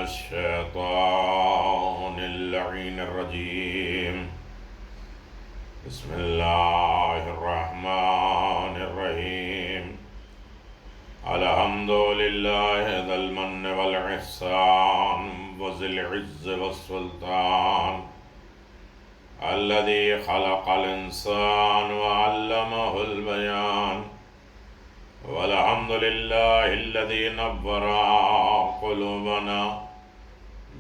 الشيطان اللعين الرجيم. بسم الله الرحمن الرحيم. الحمد لله ذا المن والإحسان وذي العز والسلطان الذي خلق الإنسان وعلمه البيان. والحمد لله الذي نور قلوبنا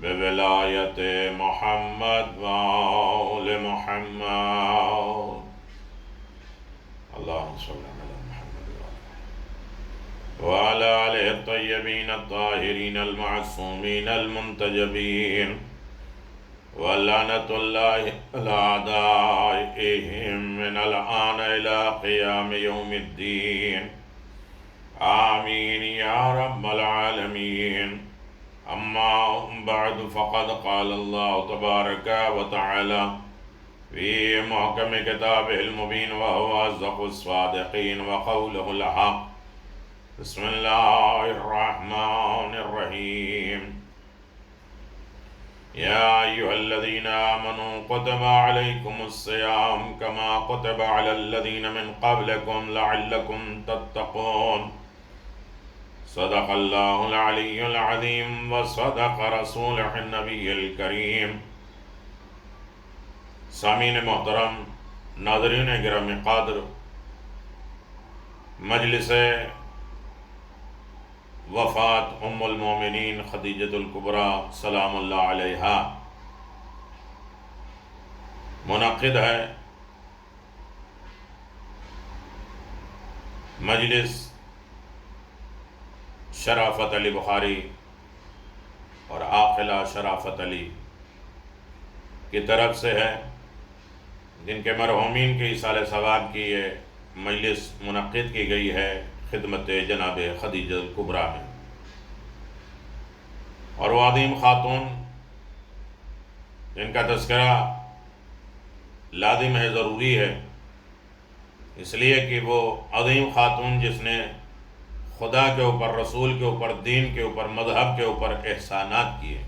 بولاية محمد وآل محمد. اللهم صل على محمد وعلى آله الطيبين الطاهرين المعصومين المنتجبين. ولعنة الله على أعدائهم من الآن إلى قيام يوم الدين. آمين يا رب العالمين. أما بعد فقد قال الله تبارك وتعالى في محكم كتابه المبين وهو أصدق الصادقين وقوله الحق. بسم الله الرحمن الرحيم. يا أيها الذين آمنوا كتب عليكم الصيام كما كتب على الذين من قبلكم لعلكم تتقون. صدق الله العلي العظيم وصدق رسوله النبي الكريم. سامعین محترم، ناظرین گرامی قدر، مجلس وفات ام المومنین خدیجۃ الکبریٰ سلام اللہ علیہا منعقد ہے. مجلس شرافت علی بخاری اور عاقلہ شرافت علی کی طرف سے ہے، جن کے مرحومین کے ایصال ثواب کی یہ مجلس منعقد کی گئی ہے خدمت جناب خدیجہ الکبریٰ میں. اور وہ عظیم خاتون جن کا تذکرہ لازم ہے، ضروری ہے، اس لیے کہ وہ عظیم خاتون جس نے خدا کے اوپر، رسول کے اوپر، دین کے اوپر، مذہب کے اوپر احسانات کیے.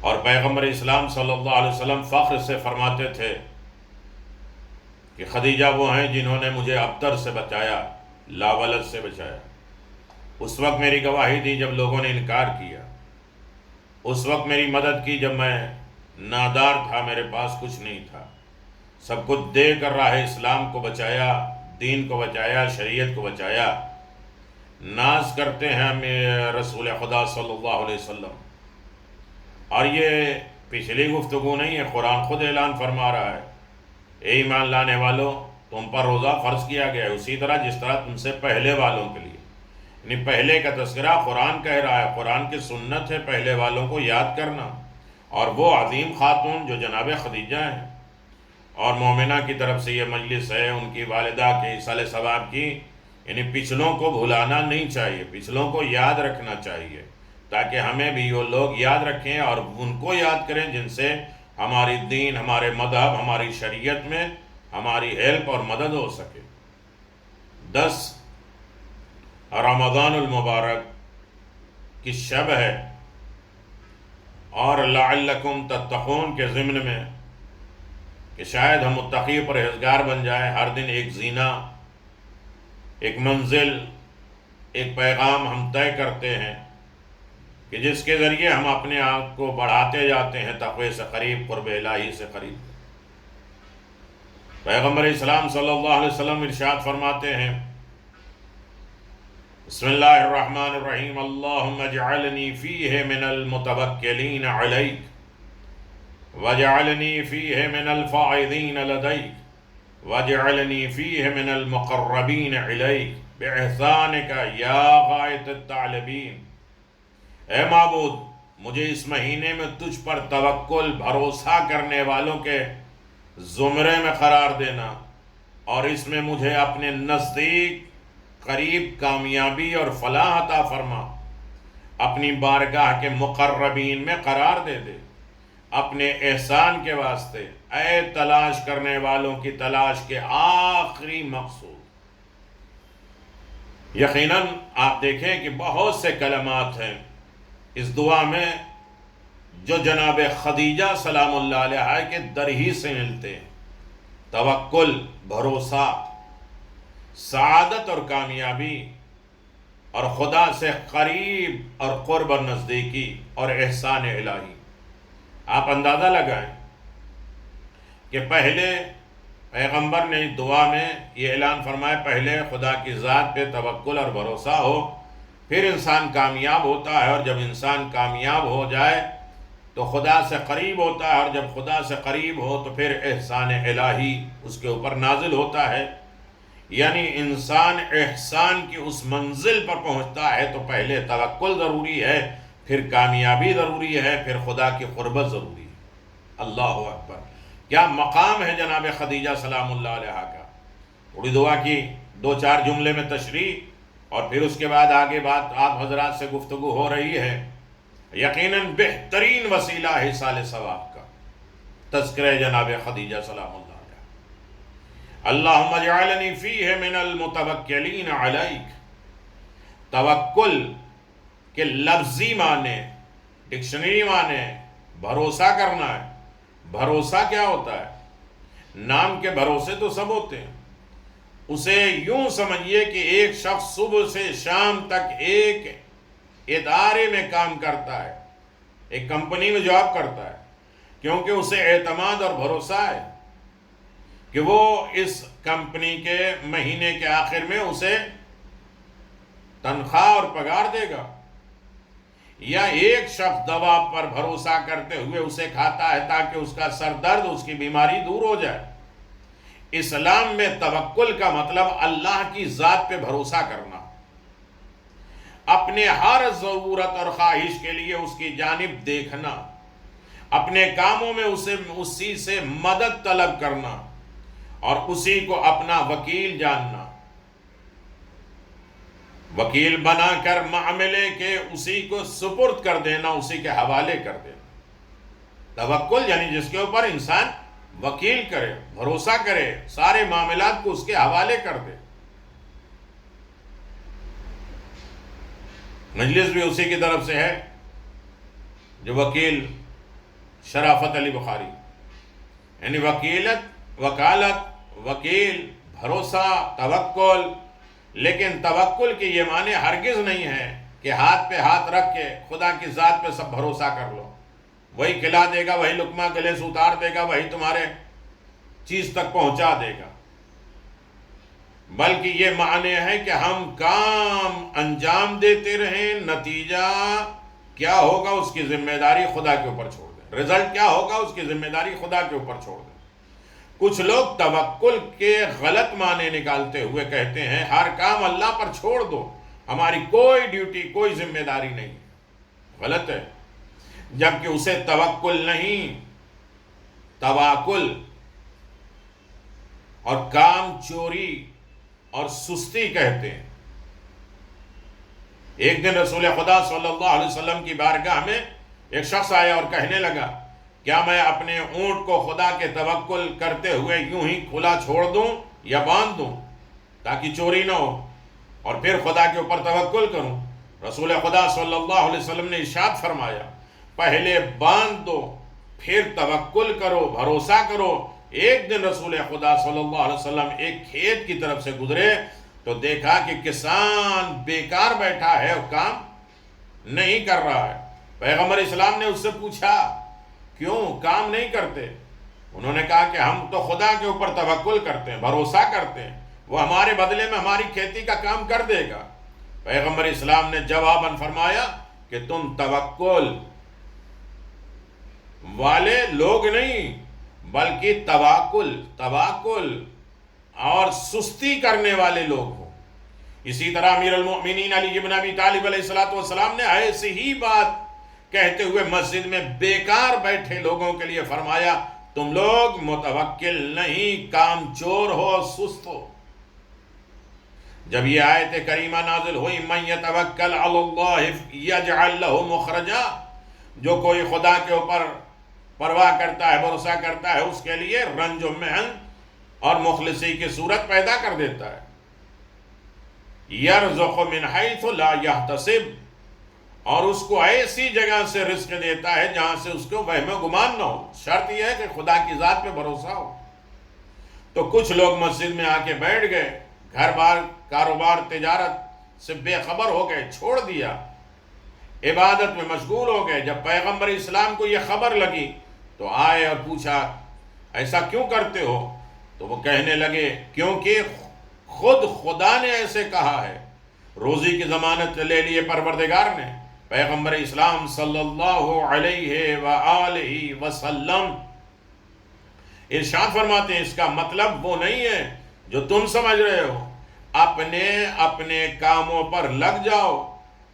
اور پیغمبر اسلام صلی اللہ علیہ وسلم فخر سے فرماتے تھے کہ خدیجہ وہ ہیں جنہوں نے مجھے ابتر سے بچایا، لاولد سے بچایا. اس وقت میری گواہی دی جب لوگوں نے انکار کیا، اس وقت میری مدد کی جب میں نادار تھا، میرے پاس کچھ نہیں تھا. سب کچھ دے کر راہ اسلام کو بچایا، دین کو بچایا، شریعت کو بچایا. ناز کرتے ہیں ہمیں رسول خدا صلی اللہ علیہ وسلم. اور یہ پچھلی گفتگو نہیں ہے، قرآن خود اعلان فرما رہا ہے، اے ایمان لانے والوں، تم پر روزہ فرض کیا گیا ہے اسی طرح جس طرح تم سے پہلے والوں کے لیے. یعنی پہلے کا تذکرہ قرآن کہہ رہا ہے، قرآن کی سنت ہے پہلے والوں کو یاد کرنا. اور وہ عظیم خاتون جو جناب خدیجہ ہیں اور مومنہ کی طرف سے یہ مجلس ہے، ان کی والدہ کے ایصال ثواب کی، یعنی پچھلوں کو بھلانا نہیں چاہیے، پچھلوں کو یاد رکھنا چاہیے تاکہ ہمیں بھی وہ لوگ یاد رکھیں اور ان کو یاد کریں جن سے ہماری دین، ہمارے مذہب، ہماری شریعت میں ہماری ہیلپ اور مدد ہو سکے. 10 رمضان المبارک کی شب ہے، اور لعلکم تتقون کے ضمن میں کہ شاید ہم متقی پرہیزگار بن جائیں. ہر دن ایک زینہ، ایک منزل، ایک پیغام ہم طے کرتے ہیں کہ جس کے ذریعے ہم اپنے آپ کو بڑھاتے جاتے ہیں تقوی سے قریب، قرب الہی سے قریب. پیغمبر اسلام صلی اللہ علیہ وسلم ارشاد فرماتے ہیں، بسم اللہ الرحمن الرحیم، اللہم اجعلنی فیہ من المتوکلین علیک واجعلنی فیہ من الفائضین لدیک واجعلنی فیہ من المقربین علیک باحسانک یا غایت الطالبین. اے معبود، مجھے اس مہینے میں تجھ پر توکل، بھروسہ کرنے والوں کے زمرے میں قرار دینا، اور اس میں مجھے اپنے نزدیک قریب کامیابی اور فلاح عطا فرما. اپنی بارگاہ کے مقربین میں قرار دے دے. اپنے احسان کے واسطے اے تلاش کرنے والوں کی تلاش کے آخری مقصود. یقیناً آپ دیکھیں کہ بہت سے کلمات ہیں اس دعا میں جو جناب خدیجہ سلام اللہ علیہا کے در ہی سے ملتے ہیں، توکل، بھروسہ، سعادت اور کامیابی، اور خدا سے قریب اور قرب اور نزدیکی اور احسان الہی. آپ اندازہ لگائیں کہ پہلے پیغمبر نے اس دعا میں یہ اعلان فرمایا، پہلے خدا کی ذات پہ توکل اور بھروسہ ہو، پھر انسان کامیاب ہوتا ہے، اور جب انسان کامیاب ہو جائے تو خدا سے قریب ہوتا ہے، اور جب خدا سے قریب ہو تو پھر احسان الہی اس کے اوپر نازل ہوتا ہے. یعنی انسان احسان کی اس منزل پر پہنچتا ہے تو پہلے توکل ضروری ہے، پھر کامیابی ضروری ہے، پھر خدا کی قربت ضروری ہے. اللہ اکبر، کیا مقام ہے جناب خدیجہ سلام اللہ علیہا کا. تھوڑی دعا کی، دو چار جملے میں تشریح، اور پھر اس کے بعد آگے بات آپ حضرات سے گفتگو ہو رہی ہے. یقیناً بہترین وسیلہ ہے ایصال ثواب کا تذکرہ جناب خدیجہ سلام اللہ علیہ. اللہم اجعلنی فیہ من المتوکلین علیک. توکل کے لفظی معنی، ڈکشنری معنی بھروسہ کرنا ہے. بھروسہ کیا ہوتا ہے؟ نام کے بھروسے تو سب ہوتے ہیں. اسے یوں سمجھیے کہ ایک شخص صبح سے شام تک ایک ادارے میں کام کرتا ہے، ایک کمپنی میں جاب کرتا ہے، کیونکہ اسے اعتماد اور بھروسہ ہے کہ وہ اس کمپنی کے مہینے کے آخر میں اسے تنخواہ اور پگار دے گا. یا ایک شخص دوا پر بھروسہ کرتے ہوئے اسے کھاتا ہے تاکہ اس کا سر درد، اس کی بیماری دور ہو جائے. اسلام میں توکل کا مطلب اللہ کی ذات پہ بھروسہ کرنا، اپنے ہر ضرورت اور خواہش کے لیے اس کی جانب دیکھنا، اپنے کاموں میں اسی سے مدد طلب کرنا، اور اسی کو اپنا وکیل جاننا، وکیل بنا کر معاملے کے اسی کو سپرد کر دینا، اسی کے حوالے کر دینا. توکل یعنی جس کے اوپر انسان وکیل کرے، بھروسہ کرے، سارے معاملات کو اس کے حوالے کر دے. مجلس بھی اسی کی طرف سے ہے جو وکیل شرافت علی بخاری، یعنی وکالت، وکیل، بھروسہ، توکل. لیکن توکل کے یہ معنی ہرگز نہیں ہے کہ ہاتھ پہ ہاتھ رکھ کے خدا کی ذات پہ سب بھروسہ کر لو، وہی کھلا دے گا، وہی لقمہ گلے سے اتار دے گا، وہی تمہارے چیز تک پہنچا دے گا. بلکہ یہ معنی ہے کہ ہم کام انجام دیتے رہیں، نتیجہ کیا ہوگا اس کی ذمہ داری خدا کے اوپر چھوڑ دیں، رزلٹ کیا ہوگا اس کی ذمہ داری خدا کے اوپر چھوڑ دیں. کچھ لوگ توکل کے غلط معنی نکالتے ہوئے کہتے ہیں ہر کام اللہ پر چھوڑ دو، ہماری کوئی ڈیوٹی، کوئی ذمہ داری نہیں. غلط ہے، جبکہ اسے توکل نہیں، تواکل اور کام چوری اور سستی کہتے ہیں. ایک دن رسول خدا صلی اللہ علیہ وسلم کی بارگاہ میں ایک شخص آیا اور کہنے لگا، کیا میں اپنے اونٹ کو خدا کے توکل کرتے ہوئے یوں ہی کھلا چھوڑ دوں یا باندھ دوں تاکہ چوری نہ ہو، اور پھر خدا کے اوپر توکل کروں؟ رسول خدا صلی اللہ علیہ وسلم نے ارشاد فرمایا، پہلے باندھ دو پھر توکل کرو، بھروسہ کرو. ایک دن رسول خدا صلی اللہ علیہ وسلم ایک کھیت کی طرف سے گزرے تو دیکھا کہ کسان بیکار بیٹھا ہے اور کام نہیں کر رہا ہے. پیغمبر اسلام نے اس سے پوچھا، کیوں کام نہیں کرتے؟ انہوں نے کہا کہ ہم تو خدا کے اوپر توکل کرتے ہیں، بھروسہ کرتے ہیں، وہ ہمارے بدلے میں ہماری کھیتی کا کام کر دے گا. پیغمبر اسلام نے جواباً فرمایا کہ تم توکل والے لوگ نہیں بلکہ تواکل اور سستی کرنے والے لوگ ہو. اسی طرح امیر المؤمنین علی بن ابی طالب علیہ السلام نے ایسی ہی بات کہتے ہوئے مسجد میں بیکار بیٹھے لوگوں کے لیے فرمایا، تم لوگ متوکل نہیں، کام چور ہو، سست ہو. جب یہ آیت کریمہ نازل ہوئی، من یتوکل علی اللہ یجعل لہ مخرجا، جو کوئی خدا کے اوپر پرواہ کرتا ہے، بھروسہ کرتا ہے، اس کے لیے رنج و محن اور مخلصی کی صورت پیدا کر دیتا ہے. یرزق من حیث لا یحتسب، اور اس کو ایسی جگہ سے رزق دیتا ہے جہاں سے اس کو وہم و گمان نہ ہو. شرط یہ ہے کہ خدا کی ذات پہ بھروسہ ہو. تو کچھ لوگ مسجد میں آ کے بیٹھ گئے، گھر بار کاروبار تجارت سے بے خبر ہو گئے، چھوڑ دیا، عبادت میں مشغول ہو گئے. جب پیغمبر اسلام کو یہ خبر لگی تو آئے اور پوچھا ایسا کیوں کرتے ہو؟ تو وہ کہنے لگے کیونکہ خود خدا نے ایسے کہا ہے. روزی کی ضمانت لے لیے پروردگار نے. پیغمبر اسلام صلی اللہ علیہ وآلہ وسلم ارشاد فرماتے ہیں اس کا مطلب وہ نہیں ہے جو تم سمجھ رہے ہو. اپنے کاموں پر لگ جاؤ،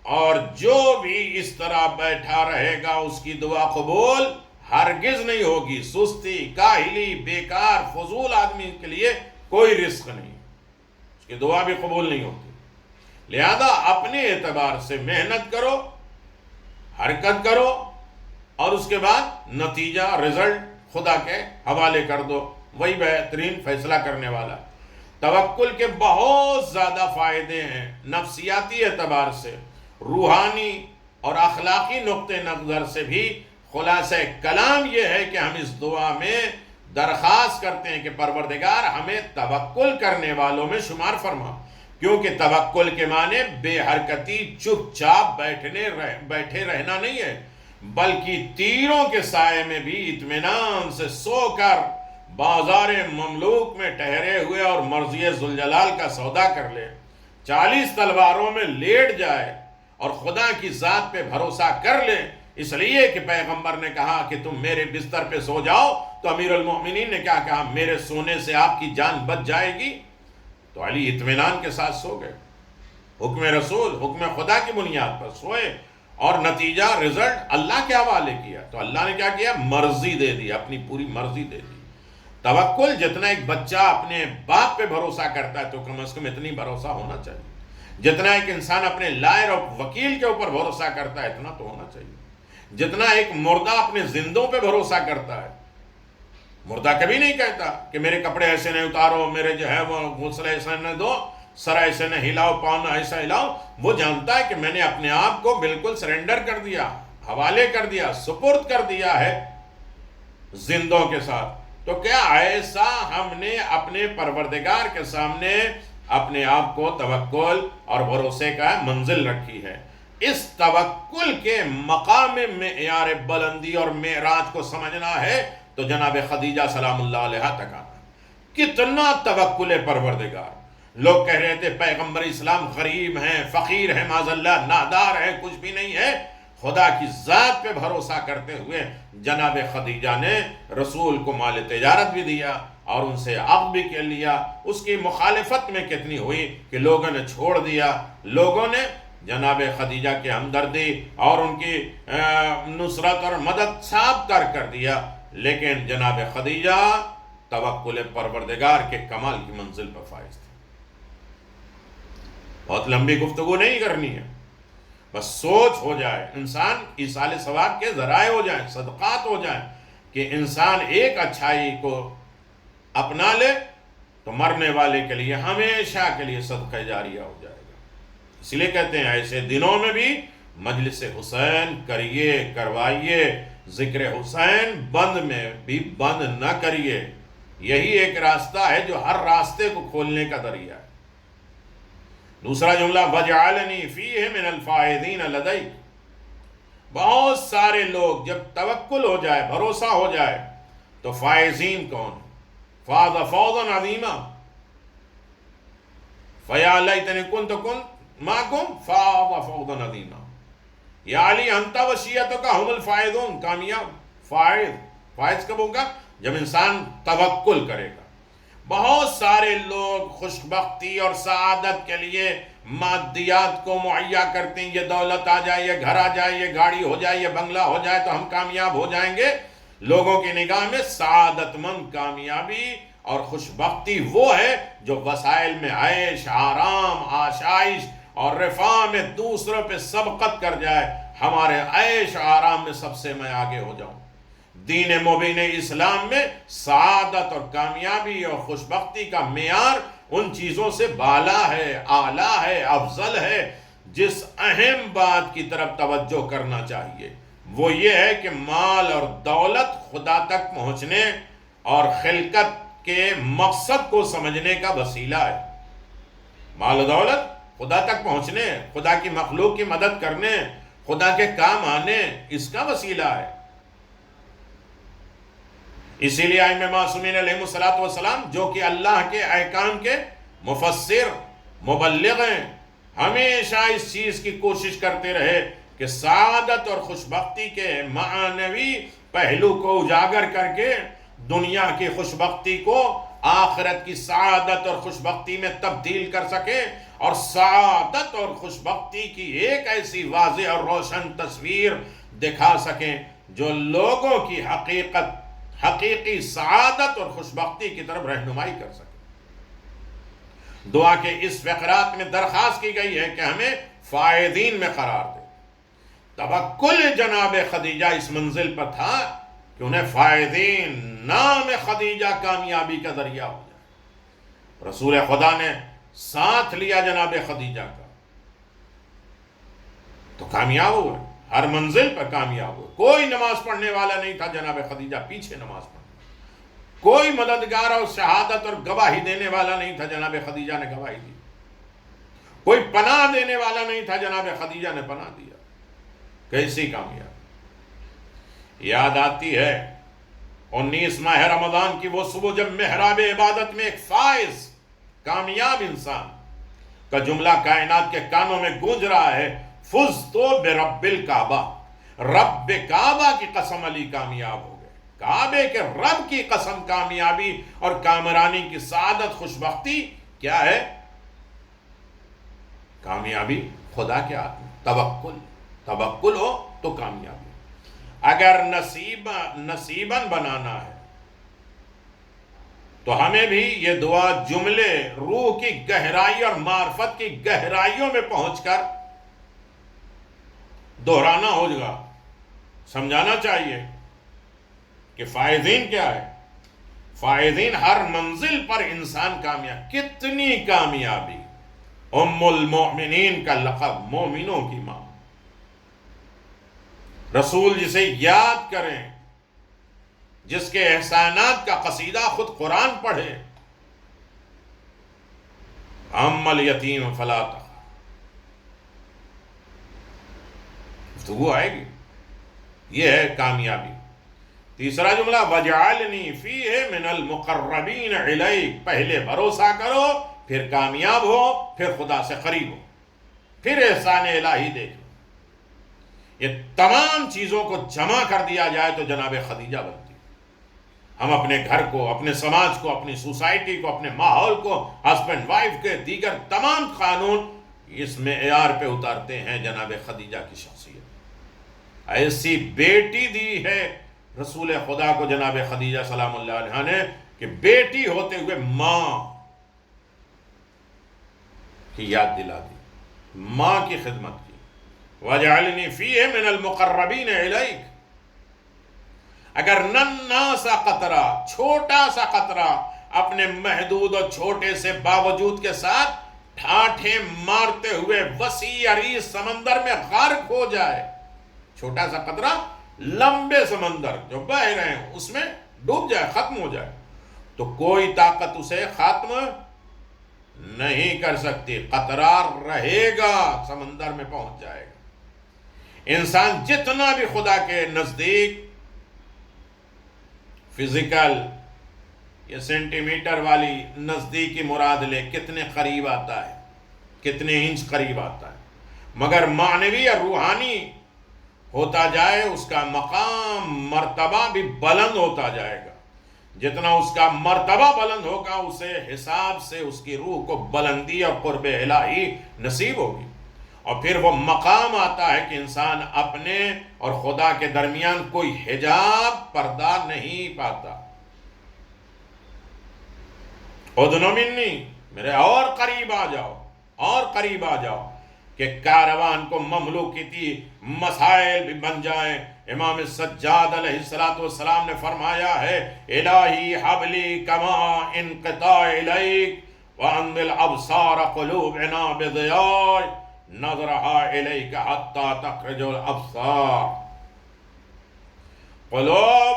اور جو بھی اس طرح بیٹھا رہے گا اس کی دعا قبول ہرگز نہیں ہوگی. سستی، کاہلی، بیکار، فضول آدمی کے لیے کوئی رزق نہیں، اس کی دعا بھی قبول نہیں ہوتی. لہذا اپنے اعتبار سے محنت کرو، حرکت کرو، اور اس کے بعد نتیجہ رزلٹ خدا کے حوالے کر دو، وہی بہترین فیصلہ کرنے والا. توکل کے بہت زیادہ فائدے ہیں نفسیاتی اعتبار سے، روحانی اور اخلاقی نقطہ نظر سے بھی. خلاصہ کلام یہ ہے کہ ہم اس دعا میں درخواست کرتے ہیں کہ پروردگار ہمیں توکل کرنے والوں میں شمار فرما. کیونکہ توکل کے معنی بے حرکتی، چپ چاپ بیٹھے رہنا نہیں ہے، بلکہ تیروں کے سائے میں بھی اطمینان سے سو کر بازار مملوک میں ٹھہرے ہوئے اور مرضی ذوالجلال کا سودا کر لے. 40 تلواروں میں لیٹ جائے اور خدا کی ذات پہ بھروسہ کر لے. اس لیے کہ پیغمبر نے کہا کہ تم میرے بستر پہ سو جاؤ، تو امیر المؤمنین نے کیا کہا؟ میرے سونے سے آپ کی جان بچ جائے گی. تو علی اطمینان کے ساتھ سو گئے. حکم رسول، حکم خدا کی بنیاد پر سوئے، اور نتیجہ رزلٹ اللہ کے حوالے کیا. تو اللہ نے کیا کیا؟ مرضی دے دی، اپنی پوری مرضی دے دی. توکل جتنا ایک بچہ اپنے باپ پہ بھروسہ کرتا ہے تو کم از کم اتنی بھروسہ ہونا چاہیے. جتنا ایک انسان اپنے لائر اور وکیل کے اوپر بھروسہ کرتا ہے اتنا تو ہونا چاہیے. جتنا ایک مردہ اپنے زندوں پہ بھروسہ کرتا ہے. مردہ کبھی نہیں کہتا کہ میرے کپڑے ایسے نہیں اتارو، میرے جو ہے وہ غسل ایسے نہ دو، سر ایسے نہ ہلاؤ، پاؤں نہ ایسا ہلاؤ. وہ جانتا ہے کہ میں نے اپنے آپ کو بالکل سرنڈر کر دیا، حوالے کر دیا، سپرد کر دیا ہے زندوں کے ساتھ. تو کیا ایسا ہم نے اپنے پروردگار کے سامنے اپنے آپ کو توکل اور بھروسے کا منزل رکھی ہے. اس توکل کے مقام معیار بلندی اور معراج کو سمجھنا ہے تو جناب خدیجہ سلام اللہ علیہ تک آنا. کتنا توکل پروردگار. لوگ کہہ رہے تھے پیغمبر اسلام غریب ہیں، فقیر ہیں، معاذ اللہ نادار ہیں، کچھ بھی نہیں ہے. خدا کی ذات پہ بھروسہ کرتے ہوئے جناب خدیجہ نے رسول کو مال تجارت بھی دیا اور ان سے عقد بھی کر لیا. اس کی مخالفت میں کتنی ہوئی کہ لوگوں نے چھوڑ دیا. لوگوں نے جناب خدیجہ کی ہمدردی اور ان کی نصرت اور مدد صاف کر دیا. لیکن جناب خدیجہ توکل پروردگار کے کمال کی منزل پر فائز تھی. بہت لمبی گفتگو نہیں کرنی ہے، بس سوچ ہو جائے، انسان ایصال ثواب کے ذرائع ہو جائیں، صدقات ہو جائیں، کہ انسان ایک اچھائی کو اپنا لے تو مرنے والے کے لیے ہمیشہ کے لیے صدقہ جاریہ ہو جائے گا. اس لیے کہتے ہیں ایسے دنوں میں بھی مجلس حسین کروائیے، ذکر حسین بند میں بھی بند نہ کریے. یہی ایک راستہ ہے جو ہر راستے کو کھولنے کا ذریعہ ہے. دوسرا جملہ وَجْعَلْنِي فِيهِ مِنَ الْفَائِزِينَ لَدَيْكَ. بہت سارے لوگ جب توکل ہو جائے، بھروسہ ہو جائے، تو فائزین کون؟ فَاضَ فَوْضًا عَظِيمًا فَيَا لَيْتَنِي كُنْتُ مَعَكُمْ فَاضَ فَوْضًا عَظِيمًا. یا علی انت وشیتک ہم الفائزون. کامیاب فائز کب ہوگا؟ جب انسان توکل کرے گا. بہت سارے لوگ خوشبختی اور سعادت کے لیے مادیات کو مہیا کرتے ہیں. یہ دولت آ جائے، یہ گھر آ جائے، یہ گاڑی ہو جائے، یہ بنگلہ ہو جائے تو ہم کامیاب ہو جائیں گے. لوگوں کی نگاہ میں سعادت مند کامیابی اور خوشبختی وہ ہے جو وسائل میں عیش، آرام، آشائش اور رفاہ میں دوسروں پہ سبقت کر جائے. ہمارے عیش آرام میں سب سے میں آگے ہو جاؤں. دین مبین اسلام میں سعادت اور کامیابی اور خوشبختی کا معیار ان چیزوں سے بالا ہے، اعلیٰ ہے، افضل ہے جس اہم بات کی طرف توجہ کرنا چاہیے وہ یہ ہے کہ مال اور دولت خدا تک پہنچنے اور خلقت کے مقصد کو سمجھنے کا وسیلہ ہے۔ مال و دولت خدا تک پہنچنے، خدا کی مخلوق کی مدد کرنے، خدا کے کام آنے، اس کا وسیلہ ہے۔ اسی لیے ائمہ معصومین علیہ السلام جو کہ اللہ کے احکام کے مفسر، مبلغ ہیں، ہمیشہ اس چیز کی کوشش کرتے رہے کہ سعادت اور خوشبختی کے معنوی پہلو کو اجاگر کر کے دنیا کی خوشبختی کو آخرت کی سعادت اور خوشبختی میں تبدیل کر سکے، اور سعادت اور خوشبختی کی ایک ایسی واضح اور روشن تصویر دکھا سکیں جو لوگوں کی حقیقی سعادت اور خوشبختی کی طرف رہنمائی کر سکے۔ دعا کے اس فقرات میں درخواست کی گئی ہے کہ ہمیں فائزین میں قرار دے۔ توکل جناب خدیجہ اس منزل پر تھا کہ انہیں فائزین، نام خدیجہ کامیابی کا ذریعہ ہو جائے۔ رسول خدا نے ساتھ لیا جناب خدیجہ کا تو کامیاب ہوئے، ہر منزل پر کامیاب ہوئے۔ کوئی نماز پڑھنے والا نہیں تھا جناب خدیجہ پیچھے نماز پڑھنے، کوئی مددگار اور شہادت اور گواہی دینے والا نہیں تھا، جناب خدیجہ نے گواہی دی۔ کوئی پناہ دینے والا نہیں تھا، جناب خدیجہ نے پناہ دیا۔ کیسی کامیاب! یاد آتی ہے 19 ماہ رمضان کی وہ صبح جب محراب عبادت میں ایک فائز، کامیاب انسان کا جملہ کائنات کے کانوں میں گونج رہا ہے، فزت برب الکعبہ، رب کعبہ کی قسم علی کامیاب ہو گئے۔ کعبے کے رب کی قسم کامیابی اور کامرانی کی سعادت، خوشبختی کیا ہے؟ کامیابی خدا کے ہاتھ میں، توکل ہو تو کامیابی۔ اگر نصیباً بنانا ہے تو ہمیں بھی یہ دعا جملے روح کی گہرائی اور معرفت کی گہرائیوں میں پہنچ کر دہرانا ہوگا، سمجھانا چاہیے کہ فائزین کیا ہے۔ فائزین ہر منزل پر انسان کامیاب۔ کتنی کامیابی! ام المؤمنین کا لقب، مومنوں کی ماں، رسول جسے یاد کریں، جس کے احسانات کا قصیدہ خود قرآن پڑھے، اما الیتیم فلا تقہر، گفتگو آئے گی۔ یہ ہے کامیابی۔ تیسرا جملہ وَجْعَلْنِي فِيهِ مِنَ الْمُقَرَّبِينَ إِلَيْكَ، پہلے بھروسہ کرو، پھر کامیاب ہو، پھر خدا سے قریب ہو، پھر احسان الہی دیکھو۔ یہ تمام چیزوں کو جمع کر دیا جائے تو جناب خدیجہ بنتی۔ ہم اپنے گھر کو، اپنے سماج کو، اپنی سوسائٹی کو، اپنے ماحول کو، ہسبینڈ وائف کے دیگر تمام قانون اس معیار پہ اتارتے ہیں جناب خدیجہ کی شخصیت۔ ایسی بیٹی دی ہے رسول خدا کو جناب خدیجہ سلام اللہ علیہ نے کہ بیٹی ہوتے ہوئے ماں کی یاد دلا دی، ماں کی خدمت کی۔ وَجْعَلْنِي فِيهِ مِنَ الْمُقَرَّبِينَ إِلَيْكَ۔ اگر ننھا سا قطرہ، چھوٹا سا قطرہ اپنے محدود اور چھوٹے سے باوجود کے ساتھ ٹھاٹھیں مارتے ہوئے وسیع عریض سمندر میں غرق ہو جائے، چھوٹا سا قطرہ لمبے سمندر جو بہہ رہے ہیں اس میں ڈوب جائے، ختم ہو جائے، تو کوئی طاقت اسے ختم نہیں کر سکتی، قطرہ رہے گا، سمندر میں پہنچ جائے گا۔ انسان جتنا بھی خدا کے نزدیک فزیکل یا سینٹی میٹر والی نزدیکی مراد لے، کتنے قریب آتا ہے، کتنے انچ قریب آتا ہے، مگر معنوی یا روحانی ہوتا جائے اس کا مقام، مرتبہ بھی بلند ہوتا جائے گا۔ جتنا اس کا مرتبہ بلند ہوگا اسے حساب سے اس کی روح کو بلندی اور قرب الہی نصیب ہوگی، اور پھر وہ مقام آتا ہے کہ انسان اپنے اور خدا کے درمیان کوئی حجاب، پردہ نہیں پاتا۔ اُدْنُ مِنِّی، میرے اور قریب آ جاؤ، اور قریب آ جاؤ، کہ کاروان کو مملو کی تھی مسائل بھی بن جائیں۔ امام سجاد علیہ السلام نے فرمایا ہے الہی حبلی کما انقطاع الیک وانزل ابصار قلوبنا بضیاء، نظرها الیک حتی تخرج الابصار، قلوب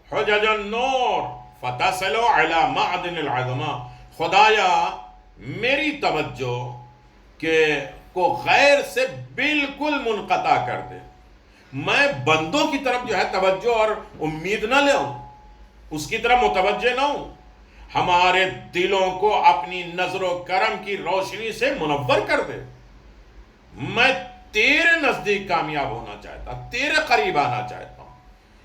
حجج النور فتصل علی معدن العظماء، خدایا میری توجہ کو غیر سے بالکل منقطع کر دے، میں بندوں کی طرف جو ہے توجہ اور امید نہ لے ہوں، اس کی طرف متوجہ نہ ہوں، ہمارے دلوں کو اپنی نظر و کرم کی روشنی سے منور کر دے، میں تیرے نزدیک کامیاب ہونا چاہتا، تیرے قریب آنا چاہتا ہوں۔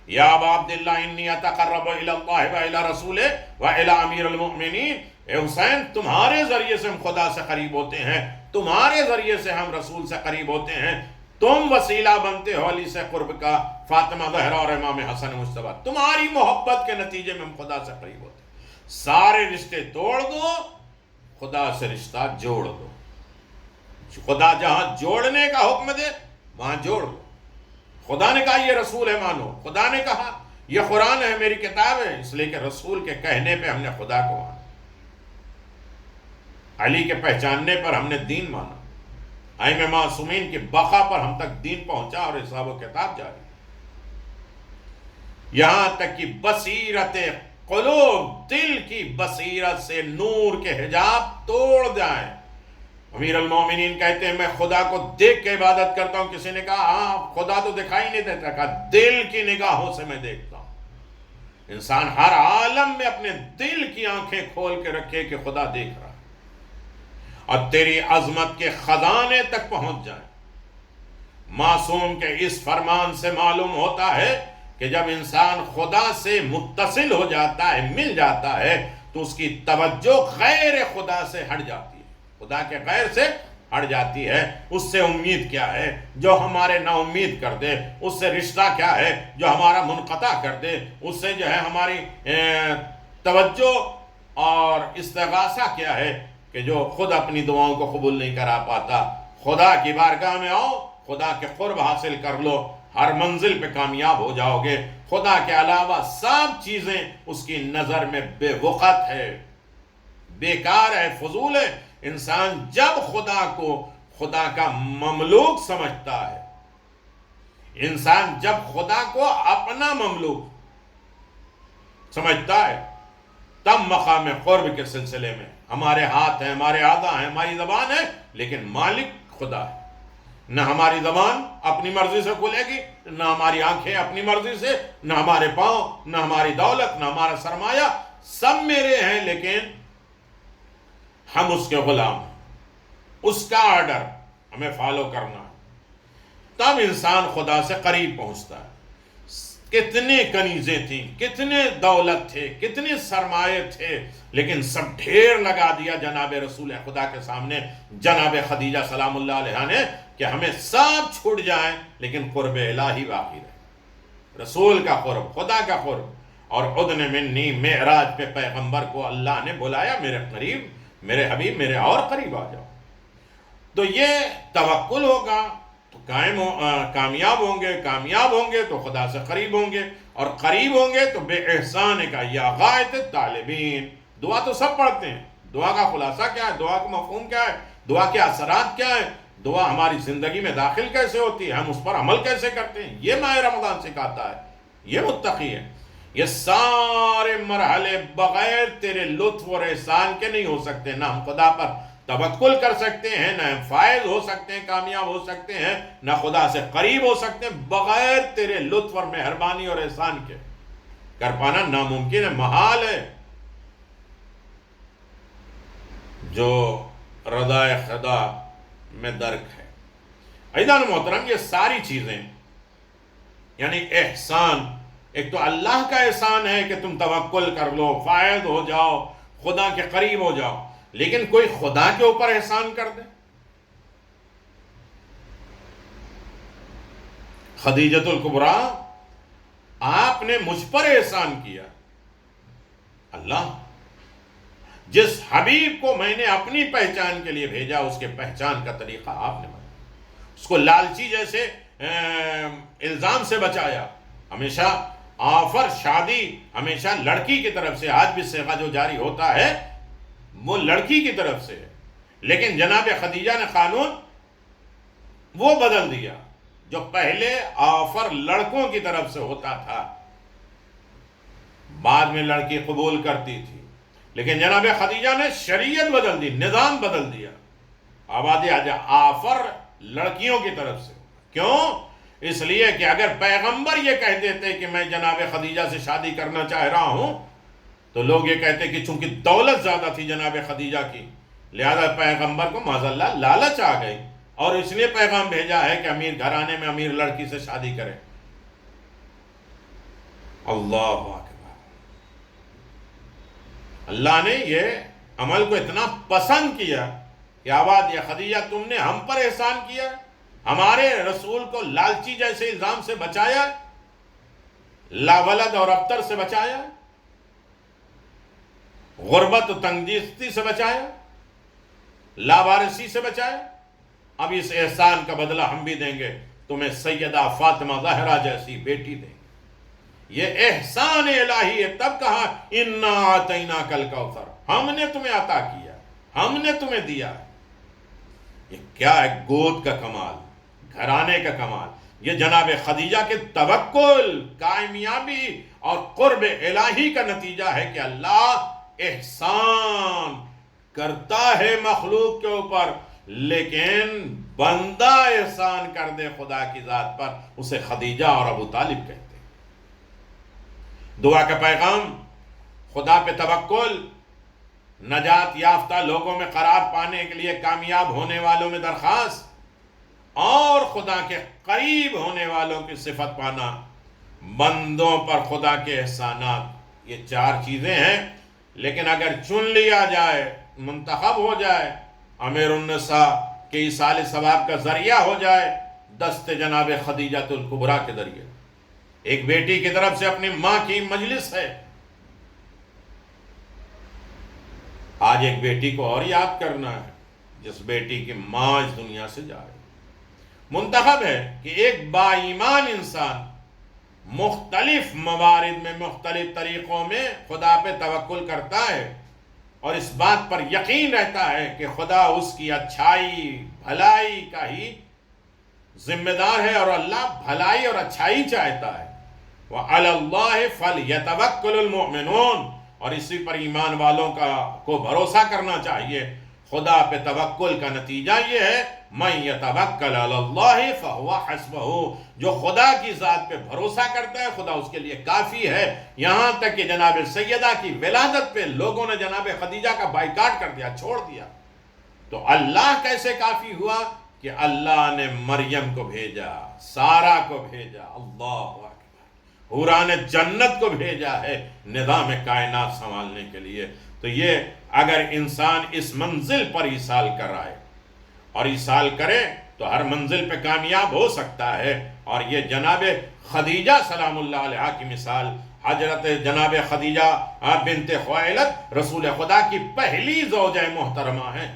یا ابا عبداللہ انی اتقرب الی اللہ و الی رسولہ و الی امیر المؤمنین، اے حسین تمہارے ذریعے سے ہم خدا سے قریب ہوتے ہیں، تمہارے ذریعے سے ہم رسول سے قریب ہوتے ہیں، تم وسیلہ بنتے ہو علی سے قرب کا، فاطمہ زہرا اور امام حسن مجتبیٰ، تمہاری محبت کے نتیجے میں ہم خدا سے قریب ہوتے ہیں، سارے رشتے توڑ دو، خدا سے رشتہ جوڑ دو، خدا جہاں جوڑنے کا حکم دے وہاں جوڑ دو، خدا نے کہا یہ رسول ہے مانو، خدا نے کہا یہ قرآن ہے میری کتاب ہے، اس لیے کہ رسول کے کہنے پہ ہم نے خدا کو مانا، علی کے پہچاننے پر ہم نے دین مانا، ائمہ معصومین کی بقا پر ہم تک دین پہنچا اور حساب و کتاب جاری، یہاں تک کہ بصیرت قلوب، دل کی بصیرت سے نور کے حجاب توڑ جائیں۔ امیر المومنین کہتے ہیں میں خدا کو دیکھ کے عبادت کرتا ہوں، کسی نے کہا ہاں خدا تو دکھائی نہیں دیتا، کہا دل کی نگاہوں سے میں دیکھتا ہوں، انسان ہر عالم میں اپنے دل کی آنکھیں کھول کے رکھے کہ خدا دیکھ رہا ہے اور تیری عظمت کے خزانے تک پہنچ جائیں۔ معصوم کے اس فرمان سے معلوم ہوتا ہے کہ جب انسان خدا سے متصل ہو جاتا ہے، مل جاتا ہے، تو اس کی توجہ غیر خدا سے ہٹ جاتی ہے، خدا کے غیر سے ہٹ جاتی ہے۔ اس سے امید کیا ہے جو ہمارے نا امید کر دے، اس سے رشتہ کیا ہے جو ہمارا منقطع کر دے، اس سے جو ہے ہماری توجہ اور استغاثہ کیا ہے کہ جو خود اپنی دعاؤں کو قبول نہیں کرا پاتا۔ خدا کی بارگاہ میں آؤ، خدا کے قرب حاصل کر لو، ہر منزل پہ کامیاب ہو جاؤ گے۔ خدا کے علاوہ سب چیزیں اس کی نظر میں بے وقت ہے، بیکار ہے، فضول ہے۔ انسان جب خدا کو خدا کا مملوک سمجھتا ہے، انسان جب خدا کو اپنا مملوک سمجھتا ہے، تب مقام قرب کے سلسلے میں ہمارے ہاتھ ہیں، ہمارے اعضاء ہیں، ہماری زبان ہے، لیکن مالک خدا ہے۔ نہ ہماری زبان اپنی مرضی سے کھلے گی، نہ ہماری آنکھیں اپنی مرضی سے، نہ ہمارے پاؤں، نہ ہماری دولت، نہ ہمارا سرمایہ، سب میرے ہیں، لیکن ہم اس کے غلام ہیں، اس کا آرڈر ہمیں فالو کرنا ہے، تب انسان خدا سے قریب پہنچتا ہے۔ کتنے کنیزیں تھیں، کتنے دولت تھے، کتنے سرمایے تھے، لیکن سب ڈھیر لگا دیا جناب رسول خدا کے سامنے، جناب خدیجہ سلام اللہ علیہ نے، کہ ہمیں سب چھوٹ جائیں لیکن قرب الہی باقی رہے، رسول کا قرب، خدا کا قرب۔ اور ادن منی، معراج پہ پیغمبر کو اللہ نے بلایا میرے قریب، میرے حبیب میرے اور قریب آ جاؤ۔ تو یہ توکل ہوگا تو کامیاب ہوں گے تو خدا سے قریب ہوں گے، اور قریب ہوں گے تو بے احسان کا یا غایت طالبین۔ دعا تو سب پڑھتے ہیں، دعا کا خلاصہ کیا ہے، دعا کا مفہوم کیا ہے، دعا کے اثرات کیا ہیں، دعا ہماری زندگی میں داخل کیسے ہوتی ہے، ہم اس پر عمل کیسے کرتے ہیں، یہ ماہ رمضان سکھاتا ہے، یہ متقی ہے۔ یہ سارے مرحلے بغیر تیرے لطف اور احسان کے نہیں ہو سکتے، نہ ہم خدا پر توکل کر سکتے ہیں، نہ ہم فائز ہو سکتے ہیں، کامیاب ہو سکتے ہیں، نہ خدا سے قریب ہو سکتے ہیں بغیر تیرے لطف اور مہربانی اور احسان کے۔ کر پانا ناممکن ہے، محال ہے۔ جو رضا خدا میں درک ہے۔ عزیزان محترم، یہ ساری چیزیں یعنی احسان، ایک تو اللہ کا احسان ہے کہ تم توکل کر لو، فائز ہو جاؤ، خدا کے قریب ہو جاؤ، لیکن کوئی خدا کے اوپر احسان کر دے۔ خدیجۃ الکبریٰ، آپ نے مجھ پر احسان کیا، اللہ جس حبیب کو میں نے اپنی پہچان کے لیے بھیجا، اس کے پہچان کا طریقہ آپ نے بتایا، اس کو لالچی جیسے الزام سے بچایا۔ ہمیشہ آفر شادی ہمیشہ لڑکی کی طرف سے، آج بھی صیغہ جو جاری ہوتا ہے وہ لڑکی کی طرف سے ہے، لیکن جناب خدیجہ نے قانون وہ بدل دیا۔ جو پہلے آفر لڑکوں کی طرف سے ہوتا تھا، بعد میں لڑکی قبول کرتی تھی، لیکن جناب خدیجہ نے شریعت بدل دی، نظام بدل دیا۔ آبادی آفر لڑکیوں کی طرف سے۔ کیوں؟ اس لیے کہ اگر پیغمبر یہ کہہ دیتے کہ میں جناب خدیجہ سے شادی کرنا چاہ رہا ہوں، تو لوگ یہ کہتے کہ چونکہ دولت زیادہ تھی جناب خدیجہ کی، لہذا پیغمبر کو معاذ اللہ لالچ آ گئی اور اس لیے پیغام بھیجا ہے کہ امیر گھرانے میں امیر لڑکی سے شادی کرے۔ اللہ اکبر! اللہ نے یہ عمل کو اتنا پسند کیا کہ آباد یا خدیجہ تم نے ہم پر احسان کیا، ہمارے رسول کو لالچی جیسے الزام سے بچایا، لاولد اور ابتر سے بچایا، غربت و تنگدستی سے بچایا، لاوارثی سے بچایا۔ اب اس احسان کا بدلہ ہم بھی دیں گے، تمہیں سیدہ فاطمہ زہرا جیسی بیٹی دیں گے۔ یہ احسان الہی ہے۔ تب کہا انا اعطیناک الکوثر، ہم نے تمہیں عطا کیا، ہم نے تمہیں دیا ہے۔ یہ کیا ہے؟ گود کا کمال، گھرانے کا کمال۔ یہ جناب خدیجہ کے توکل، کامیابی اور قرب الہی کا نتیجہ ہے کہ اللہ احسان کرتا ہے مخلوق کے اوپر، لیکن بندہ احسان کر دے خدا کی ذات پر، اسے خدیجہ اور ابو طالب کہتے ہیں۔ دعا کا پیغام، خدا پہ توکل، نجات یافتہ لوگوں میں قرار پانے کے لیے کامیاب ہونے والوں میں درخواست، اور خدا کے قریب ہونے والوں کی صفت پانا، بندوں پر خدا کے احسانات۔ یہ چار چیزیں ہیں، لیکن اگر چن لیا جائے، منتخب ہو جائے، امیر النساء کے ایصال ثواب کا ذریعہ ہو جائے، دست جناب خدیجۃ الکبریٰ کے ذریعے۔ ایک بیٹی کی طرف سے اپنی ماں کی مجلس ہے، آج ایک بیٹی کو اور یاد کرنا ہے جس بیٹی کی ماں اس دنیا سے جائے۔ منتخب ہے کہ ایک با ایمان انسان مختلف موارد میں، مختلف طریقوں میں خدا پہ توکل کرتا ہے اور اس بات پر یقین رہتا ہے کہ خدا اس کی اچھائی بھلائی کا ہی ذمہ دار ہے، اور اللہ بھلائی اور اچھائی چاہتا ہے۔ وَعَلَى اللَّهِ فَلْيَتَوَكَّلِ الْمُؤْمِنُونَ، اور اسی پر ایمان والوں کو بھروسہ کرنا چاہیے۔ خدا پہ توکل کا نتیجہ یہ ہے مَن يَتَوَكَّلْ عَلَى اللَّهِ فَهُوَ حَسْبُهُ، جو خدا کی ذات پہ بھروسہ کرتا ہے خدا اس کے لیے کافی ہے۔ یہاں تک کہ جناب سیدہ کی ولادت پہ لوگوں نے جناب خدیجہ کا بائیکاٹ کر دیا، چھوڑ دیا، تو اللہ کیسے کافی ہوا کہ اللہ نے مریم کو بھیجا، سارہ کو بھیجا، اللہ اکبر، حوران جنت کو بھیجا ہے نظام کائنات سنبھالنے کے لیے۔ تو یہ اگر انسان اس منزل پر ایصال کر آئے اور ایصال کرے تو ہر منزل پہ کامیاب ہو سکتا ہے۔ اور یہ جناب خدیجہ سلام اللہ علیہا کی مثال، حضرت جناب خدیجہ بنت خویلد رسول خدا کی پہلی زوجہ محترمہ ہیں،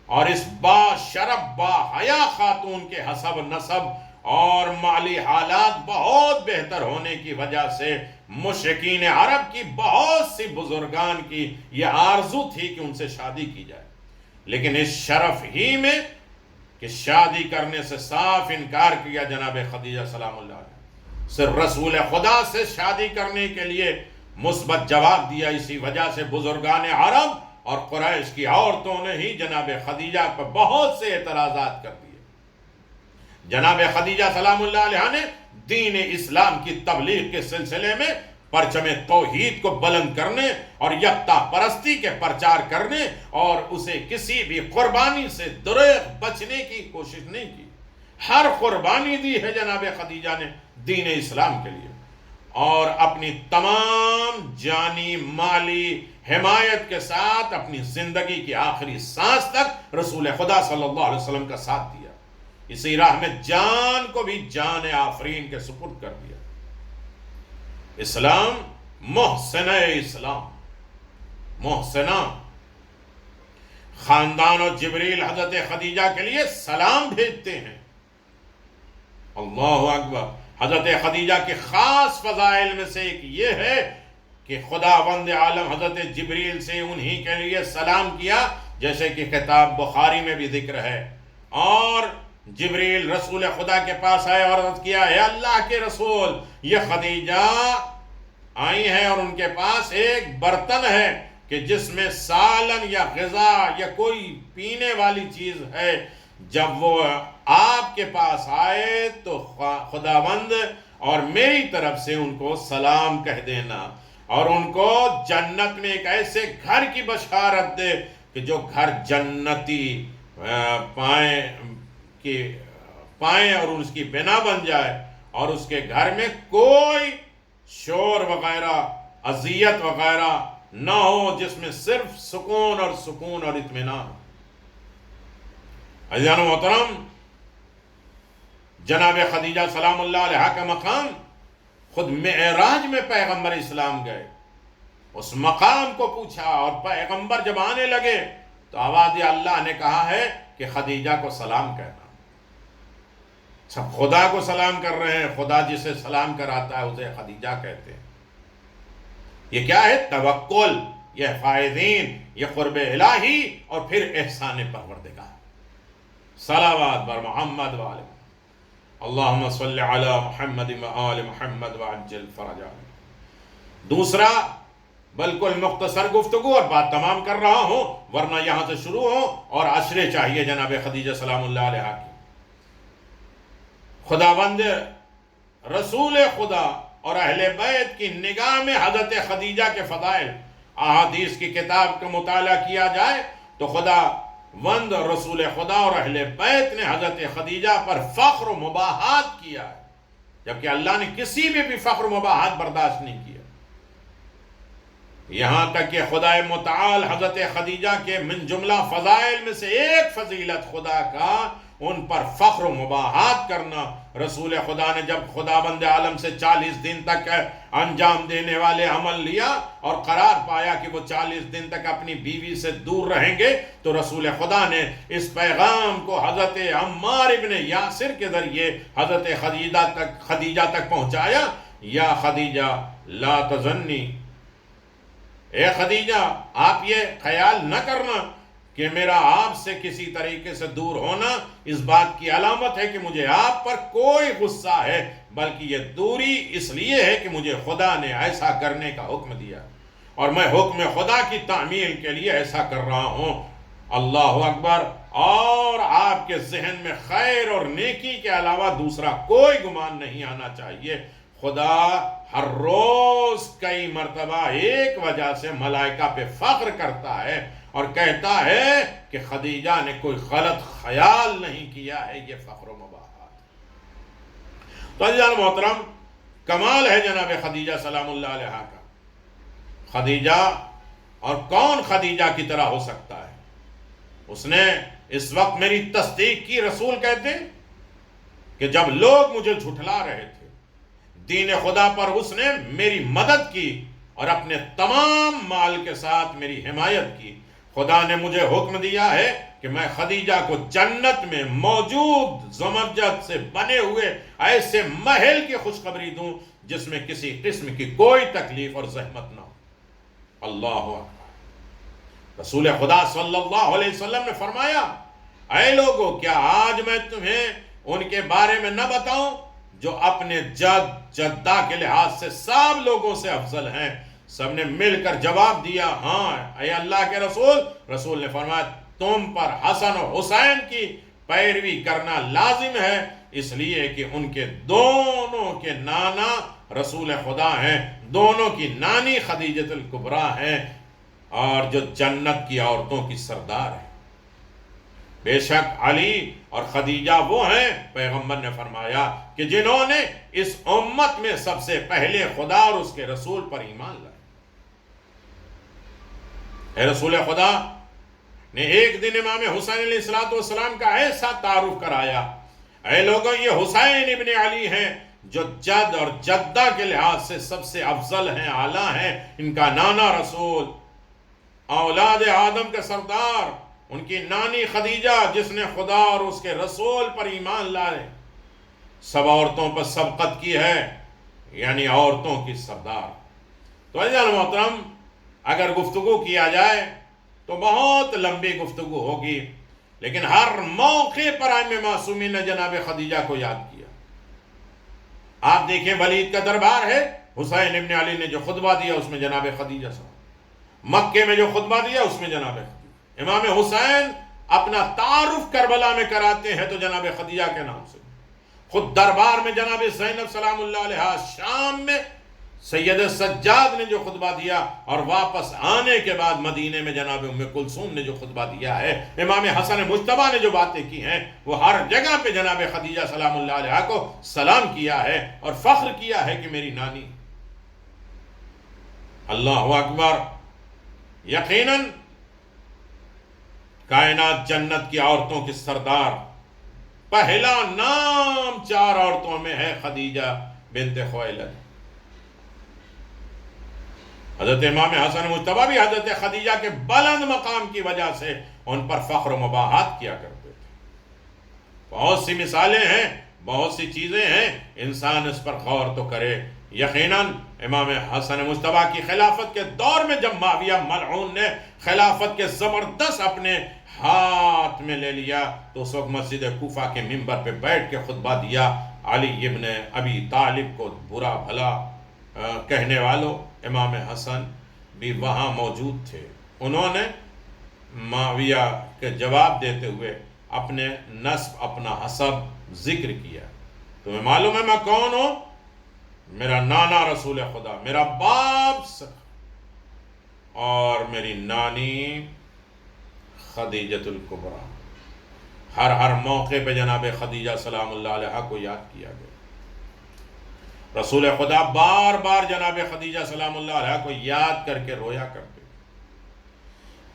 اور اس با شرف با حیا خاتون کے حسب نسب اور مالی حالات بہت بہتر ہونے کی وجہ سے مشرکین عرب کی بہت سی بزرگان کی یہ آرزو تھی کہ ان سے شادی کی جائے، لیکن اس شرف ہی میں کہ شادی کرنے سے صاف انکار کیا جناب خدیجہ سلام اللہ علیہ، صرف رسول خدا سے شادی کرنے کے لیے مثبت جواب دیا۔ اسی وجہ سے بزرگان عرب اور قریش کی عورتوں نے ہی جناب خدیجہ پر بہت سے اعتراضات کر دیے۔ جناب خدیجہ سلام اللہ علیہ نے دین اسلام کی تبلیغ کے سلسلے میں پرچم توحید کو بلند کرنے اور یکتا پرستی کے پرچار کرنے اور اسے کسی بھی قربانی سے دریغ بچنے کی کوشش نہیں کی۔ ہر قربانی دی ہے جناب خدیجہ نے دین اسلام کے لیے، اور اپنی تمام جانی مالی حمایت کے ساتھ اپنی زندگی کی آخری سانس تک رسول خدا صلی اللہ علیہ وسلم کا ساتھ دیا۔ اسی راہ میں جان کو بھی جان آفرین کے سپرد کر دیا۔ اسلام محسن اسلام، محسنہ خاندان و جبریل حضرت خدیجہ کے لیے سلام بھیجتے ہیں۔ اللہ اکبر! حضرت خدیجہ کے خاص فضائل میں سے ایک یہ ہے کہ خداوند عالم حضرت جبریل سے انہی کے لیے سلام کیا، جیسے کہ کتاب بخاری میں بھی ذکر ہے، اور جبریل رسول خدا کے پاس آئے اور عرض کیا، اے اللہ کے رسول، یہ خدیجہ آئی ہیں اور ان کے پاس ایک برتن ہے کہ جس میں سالن یا غذا یا کوئی پینے والی چیز ہے، جب وہ آپ کے پاس آئے تو خداوند اور میری طرف سے ان کو سلام کہہ دینا، اور ان کو جنت میں ایک ایسے گھر کی بشارت دے کہ جو گھر جنتی پائیں اور اس کی بنا بن جائے، اور اس کے گھر میں کوئی شور وغیرہ، اذیت وغیرہ نہ ہو، جس میں صرف سکون اور اطمینان ہو۔ عزیزان و محترم، جناب خدیجہ سلام اللہ علیہا کا مقام خود معراج میں پیغمبر اسلام گئے، اس مقام کو پوچھا، اور پیغمبر جب آنے لگے تو آواز اللہ نے کہا ہے کہ خدیجہ کو سلام کہنا۔ سب خدا کو سلام کر رہے ہیں، خدا جسے سلام کراتا ہے اسے خدیجہ کہتے ہیں۔ یہ کیا ہے؟ توکل، یہ فائزین، یہ قرب الہی، اور پھر احسان پروردگار۔ صلوات بر محمد و آل محمد، اللہم صلی علی محمد و آل محمد وعجل فرجہ۔ دوسرا، بالکل مختصر گفتگو اور بات تمام کر رہا ہوں ورنہ یہاں سے شروع ہو اور عشرے چاہیے جناب خدیجہ سلام اللہ علیہا کی۔ خداوند رسول خدا اور اہل بیت کی نگاہ میں حضرت خدیجہ کے فضائل، احادیث کی کتاب کا مطالعہ کیا جائے تو خداوند رسول خدا اور اہل بیت نے حضرت خدیجہ پر فخر و مباحات کیا ہے، جبکہ اللہ نے کسی بھی فخر و مباحات برداشت نہیں کیا۔ یہاں تک کہ خدا متعال حضرت خدیجہ کے من جملہ فضائل میں سے ایک فضیلت خدا کا ان پر فخر و مباحات کرنا۔ رسول خدا نے جب خداوند عالم سے 40 دن تک انجام دینے والے عمل لیا اور قرار پایا کہ وہ 40 دن تک اپنی بیوی سے دور رہیں گے، تو رسول خدا نے اس پیغام کو حضرت عمار ابن یاسر کے ذریعے حضرت خدیجہ تک پہنچایا۔ یا خدیجہ لا تظنی، اے خدیجہ آپ یہ خیال نہ کرنا کہ میرا آپ سے کسی طریقے سے دور ہونا اس بات کی علامت ہے کہ مجھے آپ پر کوئی غصہ ہے، بلکہ یہ دوری اس لیے ہے کہ مجھے خدا نے ایسا کرنے کا حکم دیا اور میں حکم خدا کی تعمیل کے لیے ایسا کر رہا ہوں۔ اللہ اکبر۔ اور آپ کے ذہن میں خیر اور نیکی کے علاوہ دوسرا کوئی گمان نہیں آنا چاہیے۔ خدا ہر روز کئی مرتبہ ایک وجہ سے ملائکہ پہ فخر کرتا ہے اور کہتا ہے کہ خدیجہ نے کوئی غلط خیال نہیں کیا ہے، یہ فخر و مباحات۔ تو عزیزان محترم، کمال ہے جناب خدیجہ سلام اللہ علیہا کا۔ خدیجہ، اور کون خدیجہ کی طرح ہو سکتا ہے؟ اس نے اس وقت میری تصدیق کی، رسول کہتے ہیں کہ جب لوگ مجھے جھٹلا رہے تھے، دین خدا پر اس نے میری مدد کی اور اپنے تمام مال کے ساتھ میری حمایت کی۔ خدا نے مجھے حکم دیا ہے کہ میں خدیجہ کو جنت میں موجود زمرجد سے بنے ہوئے ایسے محل کی خوشخبری دوں جس میں کسی قسم کی کوئی تکلیف اور زحمت نہ ہو۔ اللہ اکبر۔ رسول خدا صلی اللہ علیہ وسلم نے فرمایا، اے لوگو، کیا آج میں تمہیں ان کے بارے میں نہ بتاؤں جو اپنے جدہ کے لحاظ سے سب لوگوں سے افضل ہیں؟ سب نے مل کر جواب دیا، ہاں اے اللہ کے رسول۔ رسول نے فرمایا، تم پر حسن و حسین کی پیروی کرنا لازم ہے، اس لیے کہ ان کے دونوں کے نانا رسول خدا ہیں، دونوں کی نانی خدیجۃ الکبریٰ ہیں، اور جو جنت کی عورتوں کی سردار ہیں۔ بے شک علی اور خدیجہ وہ ہیں، پیغمبر نے فرمایا، کہ جنہوں نے اس امت میں سب سے پہلے خدا اور اس کے رسول پر ایمان لائے۔ اے رسول خدا نے ایک دن امام حسین علیہ السلام کا ایسا تعارف کرایا، اے لوگوں، یہ حسین ابن علی ہیں جو جد اور جدہ کے لحاظ سے سب سے افضل ہیں، اعلیٰ ہیں۔ ان کا نانا رسول، اولاد آدم کے سردار، ان کی نانی خدیجہ جس نے خدا اور اس کے رسول پر ایمان لائے، سب عورتوں پر سبقت کی ہے، یعنی عورتوں کی سردار۔ تو عزیزان محترم، اگر گفتگو کیا جائے تو بہت لمبی گفتگو ہوگی، لیکن ہر موقع پر ائمہ معصومین نے جناب خدیجہ کو یاد کیا۔ آپ دیکھیں ولید کا دربار ہے، حسین ابن علی نے جو خطبہ دیا اس میں جناب خدیجہ صاحب، مکے میں جو خطبہ دیا اس میں جناب خدیجہ، امام حسین اپنا تعارف کربلا میں کراتے ہیں تو جناب خدیجہ کے نام سے، خود دربار میں جناب زینب سلام اللہ علیہا، شام میں سید سجاد نے جو خطبہ دیا، اور واپس آنے کے بعد مدینے میں جناب ام کلثوم نے جو خطبہ دیا ہے، امام حسن مجتبیٰ نے جو باتیں کی ہیں، وہ ہر جگہ پہ جناب خدیجہ سلام اللہ علیہا کو سلام کیا ہے اور فخر کیا ہے کہ میری نانی۔ اللہ اکبر! یقیناً کائنات جنت کی عورتوں کی سردار، پہلا نام 4 عورتوں میں ہے خدیجہ بنت خویلد۔ حضرت امام حسن مجتبیٰ بھی حضرت خدیجہ کے بلند مقام کی وجہ سے ان پر فخر و مباحات کیا کرتے تھے۔ بہت سی مثالیں ہیں، بہت سی چیزیں ہیں، انسان اس پر غور تو کرے۔ یقیناً امام حسن مجتبیٰ کی خلافت کے دور میں جب معاویہ ملعون نے خلافت کے زبردست اپنے ہاتھ میں لے لیا تو اس وقت مسجد کوفہ کے منبر پہ بیٹھ کے خطبہ دیا۔ علی ابن ابی طالب کو برا بھلا کہنے والوں، امام حسن بھی وہاں موجود تھے۔ انہوں نے معاویہ کے جواب دیتے ہوئے اپنے نسب، اپنا حسب ذکر کیا۔ تمہیں معلوم ہے میں کون ہوں؟ میرا نانا رسول خدا، میرا باپ اور میری نانی خدیجۃ الکبریٰ۔ ہر موقع پہ جناب خدیجہ سلام اللہ علیہا کو یاد کیا گیا۔ رسول خدا بار بار جناب خدیجہ سلام اللہ علیہا کو یاد کر کے رویا کرتے۔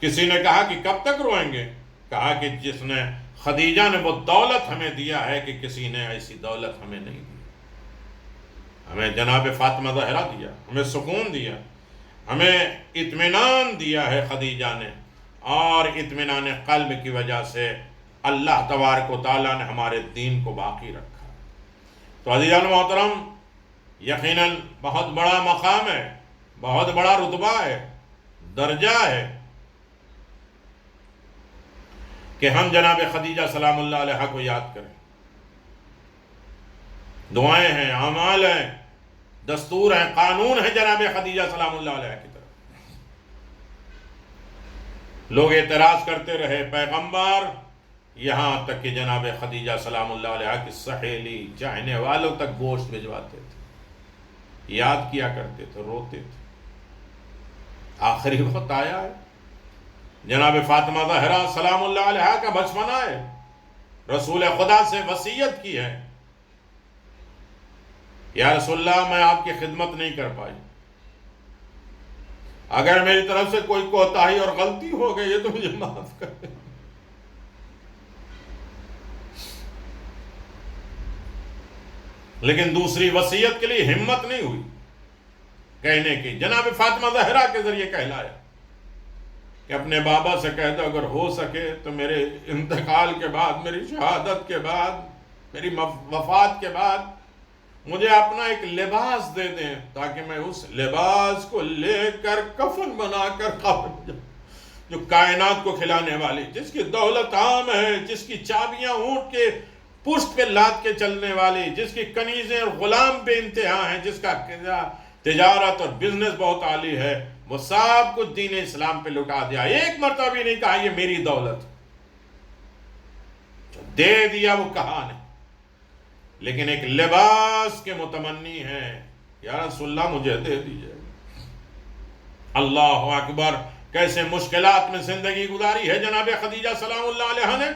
کسی نے کہا کہ کب تک روئیں گے؟ کہا کہ جس نے خدیجہ نے وہ دولت ہمیں دیا ہے کہ کسی نے ایسی دولت ہمیں نہیں دی۔ ہمیں جناب فاطمہ زہرا دیا، ہمیں سکون دیا، ہمیں اطمینان دیا ہے خدیجہ نے، اور اطمینان قلب کی وجہ سے اللہ تبارک و تعالیٰ نے ہمارے دین کو باقی رکھا۔ تو عزیزان محترم، یقیناً بہت بڑا مقام ہے، بہت بڑا رتبہ ہے، درجہ ہے کہ ہم جناب خدیجہ سلام اللہ علیہا کو یاد کریں۔ دعائیں ہیں، اعمال ہیں، دستور ہیں، قانون ہیں جناب خدیجہ سلام اللہ علیہا کی طرف۔ لوگ اعتراض کرتے رہے، پیغمبر، یہاں تک کہ جناب خدیجہ سلام اللہ علیہا کی سہیلی، چاہنے والوں تک گوشت بھجواتے تھے، یاد کیا کرتے تھے، روتے تھے۔ آخری وقت آیا ہے، جناب فاطمہ زہرا سلام اللہ علیہا کا بچپنا ہے، رسول خدا سے وصیت کی ہے، یا رسول اللہ میں آپ کی خدمت نہیں کر پائی، اگر میری طرف سے کوئی کوتاہی اور غلطی ہو گئی ہے تو مجھے معاف کر دیں۔ لیکن دوسری وصیت کے لیے ہمت نہیں ہوئی کہنے کی۔ جناب فاطمہ زہرا کے ذریعے کہلایا کہ اپنے بابا سے کہہ دو اگر ہو سکے تو میرے انتقال کے بعد، میری شہادت کے بعد، میری وفات کے بعد مجھے اپنا ایک لباس دے دیں تاکہ میں اس لباس کو لے کر کفن بنا کر قبر میں جاؤں۔ جو کائنات کو کھلانے والی، جس کی دولت عام ہے، جس کی چابیاں اونٹ کے پشت پہ لاد کے چلنے والی، جس کی کنیزیں اور غلام بے انتہا ہیں، جس کا تجارت اور بزنس بہت عالی ہے، وہ سب کچھ دین اسلام پہ لٹا دیا، ایک مرتبہ بھی نہیں کہا یہ میری دولت، جو دے دیا وہ کہا نہیں، لیکن ایک لباس کے متمنی ہے، یا رسول اللہ مجھے دے دیجئے۔ اللہ اکبر! کیسے مشکلات میں زندگی گزاری ہے جناب خدیجہ سلام اللہ علیہا نے،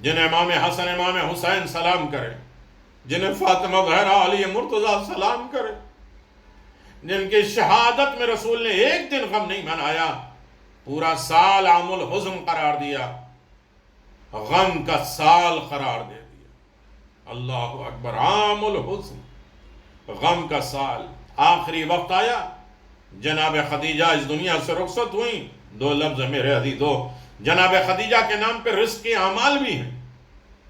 جنہیں امام حسن امام حسین سلام کرے، جنہیں فاطمہ زہرا علی مرتضیٰ سلام کرے، جن کی شہادت میں رسول نے ایک دن غم نہیں منایا، پورا سال عام الحزن قرار دیا، غم کا سال قرار دے دیا۔ اللہ اکبر! عام الحزن، غم کا سال۔ آخری وقت آیا، جناب خدیجہ اس دنیا سے رخصت ہوئیں۔ دو لفظ میرے عزیزو، جناب خدیجہ کے نام پہ رزق کے اعمال بھی ہیں،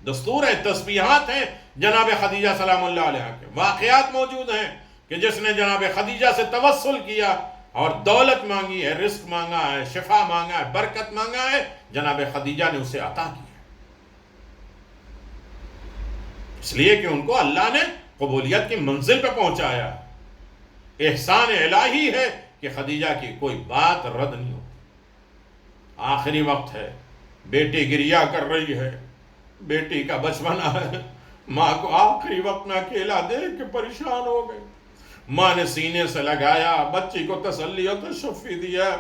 دستور ہیں، تسبیحات ہیں جناب خدیجہ سلام اللہ علیہ کے، واقعات موجود ہیں کہ جس نے جناب خدیجہ سے توسل کیا اور دولت مانگی ہے، رزق مانگا ہے، شفا مانگا ہے، برکت مانگا ہے، جناب خدیجہ نے اسے عطا کی ہے، اس لیے کہ ان کو اللہ نے قبولیت کی منزل پہ پہنچایا۔ احسان الہی ہے کہ خدیجہ کی کوئی بات رد نہیں ہوتی۔ آخری وقت ہے، بیٹی گریا کر رہی ہے، بیٹی کا بچپنا ہے، ماں کو آخری وقت میں اکیلا دیکھ کے پریشان ہو گئی۔ ماں نے سینے سے لگایا، بچی کو تسلی و تشفی دیا،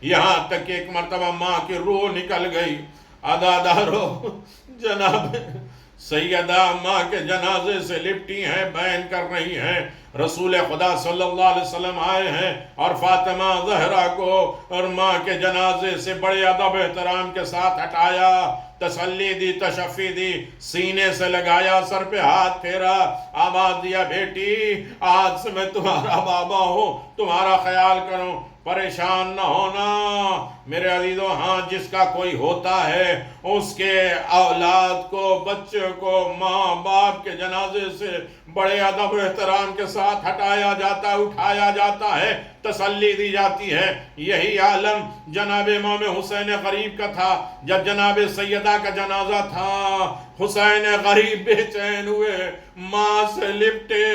یہاں تک کہ ایک مرتبہ ماں کی روح نکل گئی۔ عزادارو، جناب سیدہ ماں کے جنازے سے لپٹی ہیں، بیان کر رہی ہیں، رسول خدا صلی اللہ علیہ وسلم آئے ہیں اور فاطمہ زہرا کو اور ماں کے جنازے سے بڑے ادب احترام کے ساتھ ہٹایا، تسلی دی، تشفی دی، سینے سے لگایا، سر پہ ہاتھ پھیرا، آواز دیا، بیٹی آج سے میں تمہارا بابا ہوں، تمہارا خیال کروں، پریشان نہ ہونا میرے عزیزو۔ ہاں، جس کا کوئی ہوتا ہے اس کے اولاد کو، بچے کو ماں باپ کے جنازے سے بڑے ادب و احترام کے ساتھ ہٹایا جاتا ہے، اٹھایا جاتا ہے، تسلی دی جاتی ہے۔ یہی عالم جناب امام حسین غریب کا تھا۔ جب جناب سیدہ کا جنازہ تھا، حسین غریب بے چین ہوئے، ماں سے لپٹے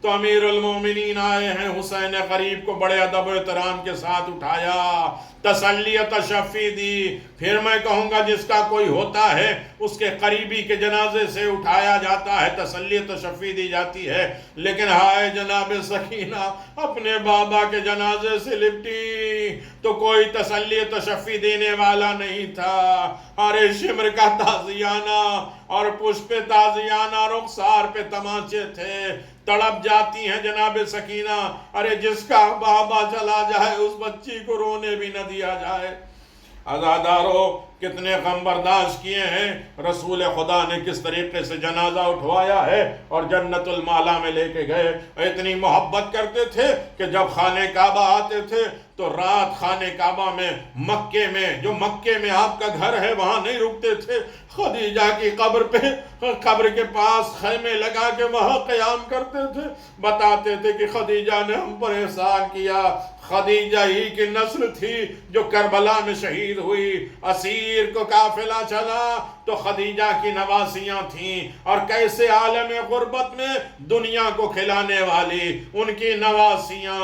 تو امیر المومنین آئے ہیں، حسین غریب کو بڑے ادب و احترام کے ساتھ اٹھایا، تسلی و تشفی دی۔ پھر میں کہوں گا جس کا کوئی ہوتا ہے اس کے قریبی کے جنازے سے اٹھایا جاتا ہے، تسلی و تشفی دی جاتی ہے، لیکن ہائے جناب سکینہ اپنے بابا کے جنازے سے لپٹی تو کوئی تسلی و تشفی دینے والا نہیں تھا۔ ارے شمر کا تازیانہ اور پشت پہ تازیانہ، رخسار پہ تماچے تھے، تڑپ جاتی ہیں جناب سکینہ، ارے جس کا بابا چلا جائے اس بچی کو رونے بھی نہ دیا جائے۔ عزادارو، کتنے غم برداشت کیے ہیں، رسول خدا نے کس طریقے سے جنازہ اٹھوایا ہے اور جنت المالا میں لے کے گئے۔ اتنی محبت کرتے تھے کہ جب خانہ کعبہ آتے تھے تو رات خانہ کعبہ میں، مکے میں، جو مکے میں آپ کا گھر ہے وہاں نہیں رکتے تھے، خدیجہ کی قبر پہ، قبر کے پاس خیمے لگا کے وہاں قیام کرتے تھے، بتاتے تھے کہ خدیجہ نے ہم پر احسان کیا۔ خدیجہ ہی کی نسل تھی جو کربلا میں شہید ہوئی، اسیر کو قافلہ چلا تو خدیجہ کی نواسیاں تھیں، اور کیسے عالم غربت میں دنیا کو کھلانے والی ان کی نواسیاں،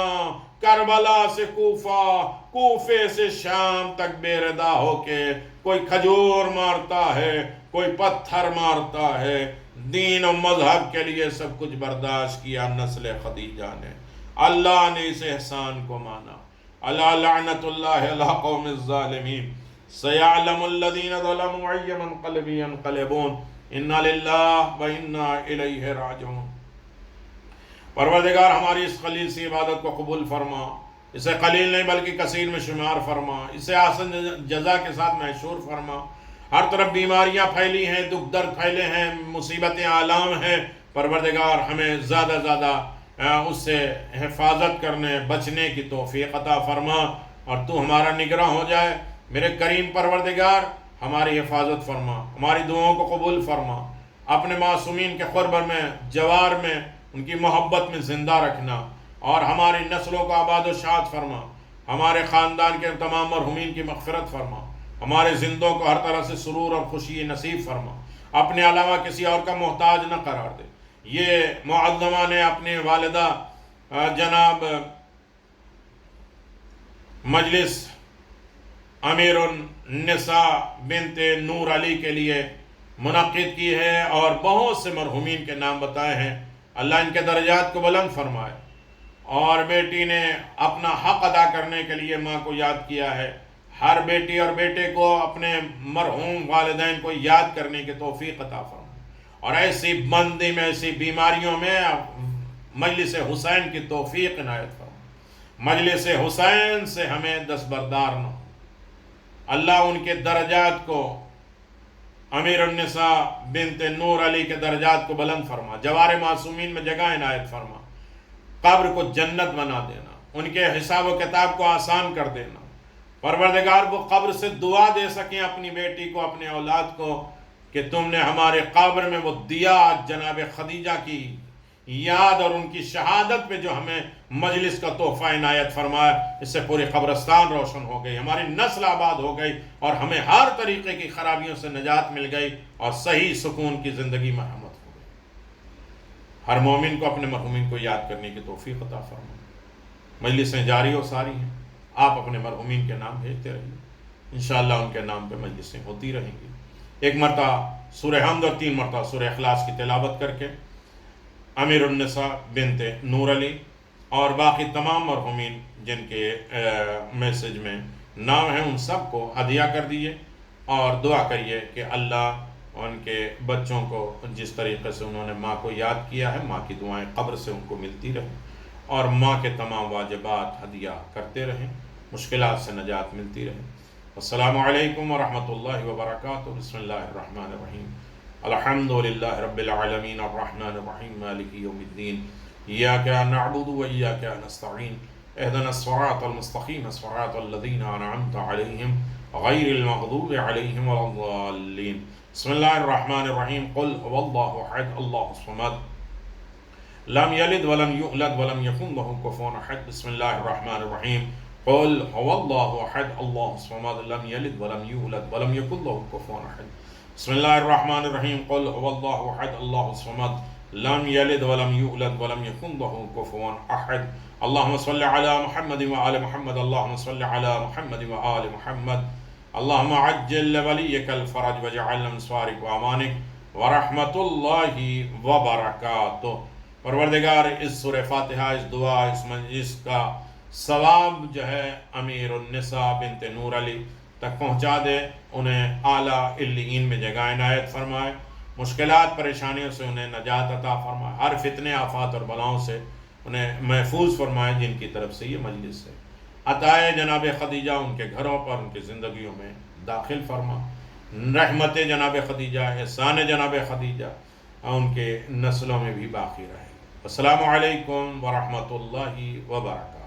کربلا سے کوفہ، کوفے سے شام تک بے ردا ہو کے، کوئی کھجور مارتا ہے، کوئی پتھر مارتا ہے، دین و مذہب کے لیے سب کچھ برداشت کیا نسل خدیجہ نے۔ اللہ نے اس احسان کو مانا۔ الا لعنت اللہ علی قوم الظالمین، سیعلم الذین ظلموا ای منقلب ینقلبون، انا للہ و انا الیہ راجعون۔ پروردگار ہماری اس قلیل سی عبادت کو قبول فرما، اسے قلیل نہیں بلکہ کثیر میں شمار فرما، اسے احسن جزا کے ساتھ محشور فرما۔ ہر طرف بیماریاں پھیلی ہیں، دکھ درد پھیلے ہیں، مصیبتیں عالم ہیں، پروردگار ہمیں زیادہ زیادہ اس سے حفاظت کرنے، بچنے کی توفیق عطا فرما، اور تو ہمارا نگراں ہو جائے۔ میرے کریم پروردگار ہماری حفاظت فرما، ہماری دعاؤں کو قبول فرما، اپنے معصومین کے قرب میں، جوار میں، ان کی محبت میں زندہ رکھنا، اور ہماری نسلوں کو آباد و شاد فرما، ہمارے خاندان کے تمام مرحومین کی مغفرت فرما، ہمارے زندوں کو ہر طرح سے سرور اور خوشی نصیب فرما، اپنے علاوہ کسی اور کا محتاج نہ قرار دے۔ یہ معظمہ نے اپنی والدہ جناب مجلس امیر النساء بنت نور علی کے لیے منعقد کی ہے، اور بہت سے مرحومین کے نام بتائے ہیں، اللہ ان کے درجات کو بلند فرمائے۔ اور بیٹی نے اپنا حق ادا کرنے کے لیے ماں کو یاد کیا ہے، ہر بیٹی اور بیٹے کو اپنے مرحوم والدین کو یاد کرنے کی توفیق عطا فرمائے، اور ایسی بندی میں، ایسی بیماریوں میں مجلس حسین کی توفیق عنایت فرمائے۔ مجلس حسین سے ہمیں دستبردار نہ ہو، اللہ ان کے درجات کو، امیر النساء بنت نور علی کے درجات کو بلند فرما، جوار معصومین میں جگہ عنایت فرما، قبر کو جنت بنا دینا، ان کے حساب و کتاب کو آسان کر دینا۔ پروردگار وہ قبر سے دعا دے سکیں اپنی بیٹی کو، اپنے اولاد کو، کہ تم نے ہمارے قبر میں وہ دیا جناب خدیجہ کی یاد اور ان کی شہادت پہ جو ہمیں مجلس کا تحفہ عنایت فرمایا، اس سے پوری قبرستان روشن ہو گئی، ہماری نسل آباد ہو گئی، اور ہمیں ہر طریقے کی خرابیوں سے نجات مل گئی، اور صحیح سکون کی زندگی مرحمت ہو گئی۔ ہر مومن کو اپنے مرحومین کو یاد کرنے کی توفیق عطا فرمائے۔ مجلسیں جاری و ساری ہیں، آپ اپنے مرحومین کے نام بھیجتے رہیے، انشاءاللہ ان کے نام پہ مجلسیں ہوتی رہیں گی۔ ایک مرتبہ سورہ حمد اور 3 مرتبہ سورہ اخلاص کی تلاوت کر کے امیر النساء بنت نور علی اور باقی تمام مرحومین جن کے میسج میں نام ہیں ان سب کو ہدیہ کر دیے، اور دعا کریے کہ اللہ ان کے بچوں کو جس طریقے سے انہوں نے ماں کو یاد کیا ہے، ماں کی دعائیں قبر سے ان کو ملتی رہیں، اور ماں کے تمام واجبات ہدیہ کرتے رہیں، مشکلات سے نجات ملتی رہے۔ السلام علیکم ورحمۃ اللہ وبرکاتہ۔ بسم اللہ الرحمن الرحیم۔ الحمد للہ رب العالمین الرحمن الرحیم مالک یوم الدین، ایاک نعبد و ایاک نستعین، اہدنا الصراط المستقیم صراط الذین انعمت علیہم غیر المغضوب علیہم ولا الضالین۔ بسم اللہ الرحمن الرحیم۔ قل هو اللہ احد اللہ الصمد لم یلد ولم یولد ولم یکن له کفوا احد۔ بسم اللہ الرحمن الرحیم۔ قل هو اللہ احد اللہ الصمد لم یلد ولم یولد ولم یکن له کفوا احد۔ بسم اللہ الرحمن الرحیم۔ قل هو اللہ احد اللہ الصمد لم یلد ولم یولد ولم یکن له کفوا احد۔ اللہم صل علی محمد وآل محمد، اللہم صل علی محمد وآل محمد، اللہم عجل لولیک الفرج وجعل انصارک وامانک ورحمت اللہ وبرکاتہ۔ پروردگار اس سورہ فاتحہ، اس دعا، اس مجلس کا ثواب جو ہے امیر النساء بنت نور علی تک پہنچا دے، انہیں اعلیٰ علیین میں جگہ عنایت فرمائے، مشکلات پریشانیوں سے انہیں نجات عطا فرمائے، ہر فتنے آفات اور بلاؤں سے انہیں محفوظ فرمائے جن کی طرف سے یہ مجلس ہے۔ عطائے جناب خدیجہ ان کے گھروں پر، ان کی زندگیوں میں داخل فرما، رحمت جناب خدیجہ، احسان جناب خدیجہ ان کے نسلوں میں بھی باقی رہے۔ السلام علیکم ورحمۃ اللہ وبرکاتہ۔